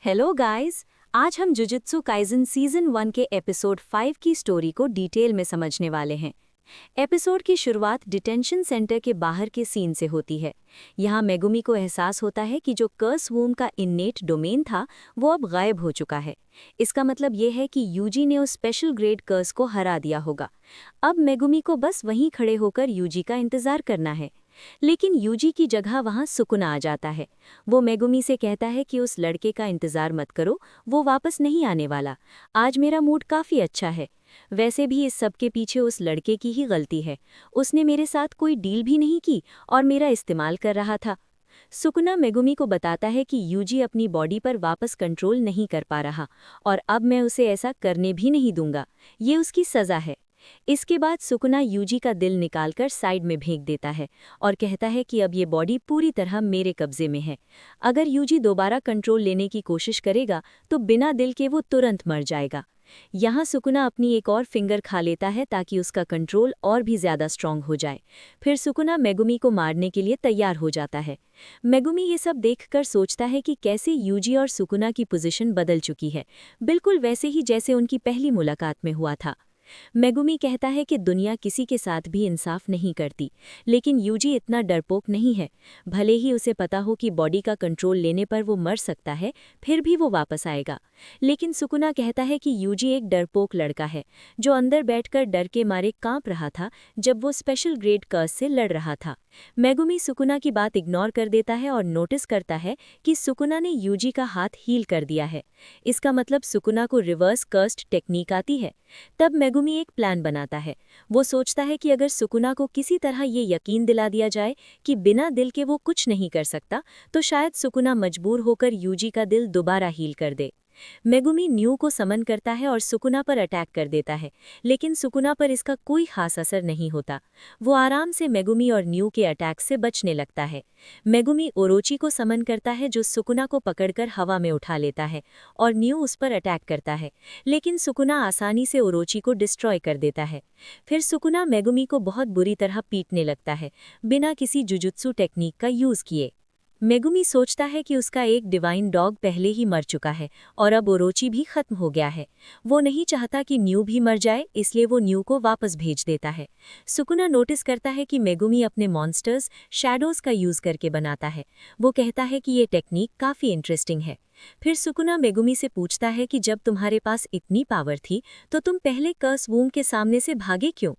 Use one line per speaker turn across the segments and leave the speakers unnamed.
Hello guys. आज हम Jujutsu Kaisen season 1 के एपिसोड 5 की स्टोरी को डिटेल में समझने वाले हैं। एपिसोड की शुरुआत डिटेंशन सेंटर के बाहर के सीन से होती है। यहाँ मेगुमी को एहसास होता है कि जो कर्स वूम का इन्नेट डोमेन था वो अब गायब हो चुका है। इसका मतलब ये है कि यूजी ने उस स्पेशल ग्रेड कर्स को हरा दिया होगा। अब मेगुमी को बस वहीं खड़े होकर यूजी का इंतजार करना है। लेकिन यूजी की जगह वहां सुकुना आ जाता है। वो मेगुमी से कहता है कि उस लड़के का इंतजार मत करो, वो वापस नहीं आने वाला। आज मेरा मूड काफी अच्छा है। वैसे भी इस सब के पीछे उस लड़के की ही गलती है। उसने मेरे साथ कोई डील भी नहीं की और मेरा इस्तेमाल कर रहा था। सुकुना मेगुमी को बताता है कि यूजी अपनी बॉडी पर वापस कंट्रोल नहीं कर पा रहा और अब मैं उसे ऐसा करने भी नहीं दूंगा। ये उसकी सजा है। इसके बाद सुकुना यूजी का दिल निकालकर साइड में फेंक देता है और कहता है कि अब ये बॉडी पूरी तरह मेरे कब्जे में है। अगर यूजी दोबारा कंट्रोल लेने की कोशिश करेगा तो बिना दिल के वो तुरंत मर जाएगा। यहाँ सुकुना अपनी एक और फिंगर खा लेता है ताकि उसका कंट्रोल और भी ज्यादा स्ट्रांग हो जाए। फिर सुकुना मेगुमी को मारने के लिए तैयार हो जाता है। मेगुमी ये सब देखकर सोचता है कि कैसे यूजी और सुकुना की पोजीशन बदल चुकी है, बिल्कुल वैसे ही जैसे उनकी पहली मुलाकात में हुआ था। मेगुमी कहता है कि दुनिया किसी के साथ भी इंसाफ नहीं करती, लेकिन यूजी इतना डरपोक नहीं है। भले ही उसे पता हो कि बॉडी का कंट्रोल लेने पर वो मर सकता है, फिर भी वो वापस आएगा। लेकिन सुकुना कहता है कि यूजी एक डरपोक लड़का है जो अंदर बैठकर डर के मारे कांप रहा था जब वो स्पेशल ग्रेड कर्स से लड़ रहा था। मेगुमी सुकुना की बात इग्नोर कर देता है और नोटिस करता है कि सुकुना ने यूजी का हाथ हील कर दिया है। इसका मतलब सुकुना को रिवर्स कर्स्ड टेक्निक आती है। तब मेगुमी एक प्लान बनाता है। वो सोचता है कि अगर सुकुना को किसी तरह ये यकीन दिला दिया जाए कि बिना दिल के वो कुछ नहीं कर सकता, तो शायद सुकुना मजबूर होकर यूजी का दिल दोबारा हील कर दे। मेगुमी न्यू को समन करता है और सुकुना पर अटैक कर देता है, लेकिन सुकुना पर इसका कोई खास असर नहीं होता। वो आराम से मेगुमी और न्यू के अटैक से बचने लगता है। मेगुमी ओरोची को समन करता है जो सुकुना को पकड़कर हवा में उठा लेता है और न्यू उस पर अटैक करता है, लेकिन सुकुना आसानी से ओरोची को डिस्ट्रॉय कर देता है। फिर सुकुना मेगुमी को बहुत बुरी तरह पीटने लगता है, बिना किसी जुजुत्सु टेक्निक का यूज किए। मेगुमी सोचता है कि उसका एक डिवाइन डॉग पहले ही मर चुका है और अब ओरोची भी खत्म हो गया है। वो नहीं चाहता कि न्यू भी मर जाए, इसलिए वो न्यू को वापस भेज देता है। सुकुना नोटिस करता है कि मेगुमी अपने मॉन्स्टर्स शैडोज का यूज करके बनाता है। वो कहता है कि ये टेक्निक काफी इंटरेस्टिंग है। फिर सुकुना मेगुमी से पूछता है कि जब तुम्हारे पास इतनी पावर थी तो तुम पहले कर्स वूम के सामने से भागे क्यों?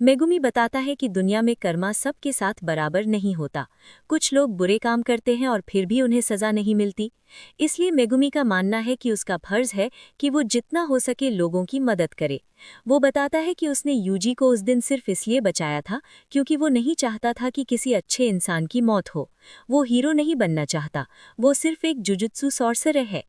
मेगुमी बताता है कि दुनिया में कर्मा सबके साथ बराबर नहीं होता। कुछ लोग बुरे काम करते हैं और फिर भी उन्हें सजा नहीं मिलती। इसलिए मेगुमी का मानना है कि उसका फर्ज है कि वो जितना हो सके लोगों की मदद करे। वो बताता है कि उसने यूजी को उस दिन सिर्फ इसलिए बचाया था क्योंकि वो नहीं चाहता था कि किसी अच्छे इंसान की मौत हो। वो हीरो नहीं बनना चाहता, वो सिर्फ एक जुजुत्सु सॉर्सरर है।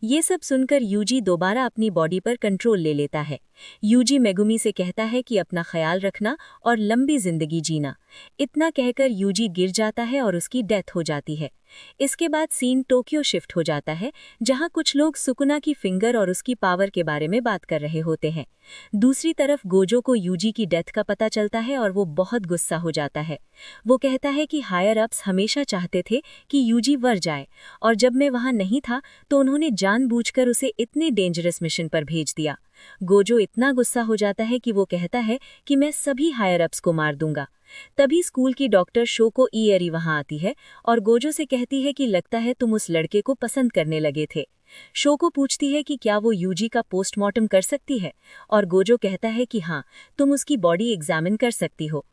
ये सब सुनकर यूजी दोबारा अपनी बॉडी पर कंट्रोल ले लेता है। यूजी मेगुमी से कहता है कि अपना ख्याल रखना और लंबी जिंदगी जीना। इतना कहकर यूजी गिर जाता है और उसकी डेथ हो जाती है। इसके बाद सीन टोक्यो शिफ्ट हो जाता है, जहां कुछ लोग सुकुना की फिंगर और उसकी पावर के बारे में बात कर रहे होते हैं। दूसरी तरफ गोजो को यूजी की डेथ का पता चलता है और वो बहुत गुस्सा हो जाता है। वो कहता है कि हायर अप्स हमेशा चाहते थे कि यूजी मर जाए, और जब मैं वहां नहीं था तो उन्होंने जानबूझकर उसे इतने डेंजरस मिशन पर भेज दिया। गोजो इतना गुस्सा हो जाता है कि वो कहता है कि मैं सभी हायर अप्स को मार दूंगा। तभी स्कूल की डॉक्टर शोको इएरी वहां आती है और गोजो से कहती है कि लगता है तुम उस लड़के को पसंद करने लगे थे। शोको पूछती है कि क्या वो यूजी का पोस्टमार्टम कर सकती है, और गोजो कहता है कि हाँ, तुम उसकी बॉडी एग्जामिन कर सकती हो।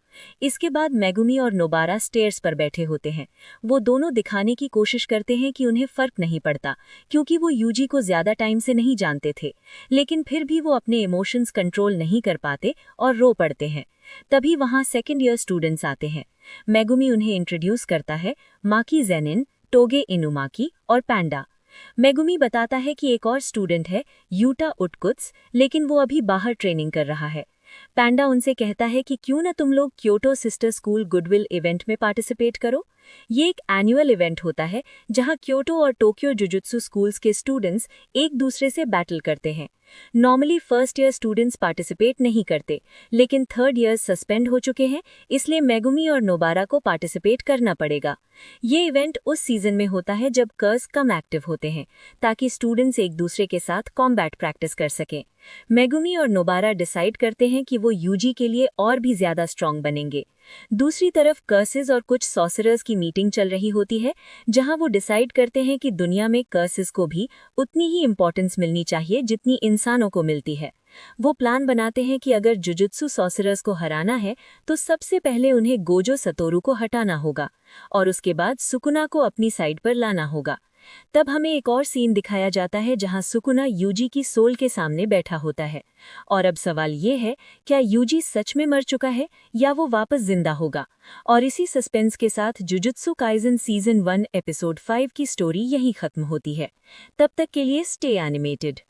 इसके बाद मेगुमी और नोबारा स्टेयर्स पर बैठे होते हैं। वो दोनों दिखाने की कोशिश करते हैं कि उन्हें फर्क नहीं पड़ता, क्योंकि वो यूजी को ज्यादा टाइम से नहीं जानते थे, लेकिन फिर भी वो अपने इमोशंस कंट्रोल नहीं कर पाते और रो पड़ते हैं। तभी वहां सेकेंड ईयर स्टूडेंट्स आते हैं। मेगुमी उन्हें इंट्रोड्यूस करता है, माकी जेनिन, टोगे इनुमाकी और पैंडा। मेगुमी बताता है कि एक और स्टूडेंट है, यूटा उटकुत्स, लेकिन वो अभी बाहर ट्रेनिंग कर रहा है। पैंडा उनसे कहता है कि क्यों न तुम लोग Kyoto sister school goodwill event में पार्टिसिपेट करो। ये एक एनुअल इवेंट होता है जहां क्योटो और टोक्यो जुजुत्सु स्कूल्स के स्टूडेंट्स एक दूसरे से बैटल करते हैं। Normally first year students participate नहीं करते, लेकिन थर्ड ईयर सस्पेंड हो चुके हैं, इसलिए मेगुमी और नोबारा को पार्टिसिपेट करना पड़ेगा। ये इवेंट उस सीजन में होता है जब कर्स कम एक्टिव होते हैं, ताकि स्टूडेंट्स एक दूसरे के साथ कॉम्बैट प्रैक्टिस कर सकें। मेगुमी और नोबारा डिसाइड करते हैं कि वो यूजी के लिए और भी ज्यादा स्ट्रांग बनेंगे। दूसरी तरफ कर्सेस और कुछ सॉर्सरर्स की मीटिंग चल रही होती है, जहां वो डिसाइड करते हैं कि दुनिया में कर्सेस को भी उतनी ही इम्पोर्टेंस मिलनी चाहिए जितनी इंसानों को मिलती है। वो प्लान बनाते हैं कि अगर जुजुत्सु सॉर्सरर्स को हराना है तो सबसे पहले उन्हें गोजो सतोरु को हटाना होगा और उसके बाद सुकुना को अपनी साइड पर लाना होगा। तब हमें एक और सीन दिखाया जाता है जहां सुकुना यूजी की सोल के सामने बैठा होता है। और अब सवाल ये है, क्या यूजी सच में मर चुका है या वो वापस जिंदा होगा? और इसी सस्पेंस के साथ जुजुत्सु काइजन सीजन 1 एपिसोड 5 की स्टोरी यहीं खत्म होती है। तब तक के लिए स्टे एनिमेटेड।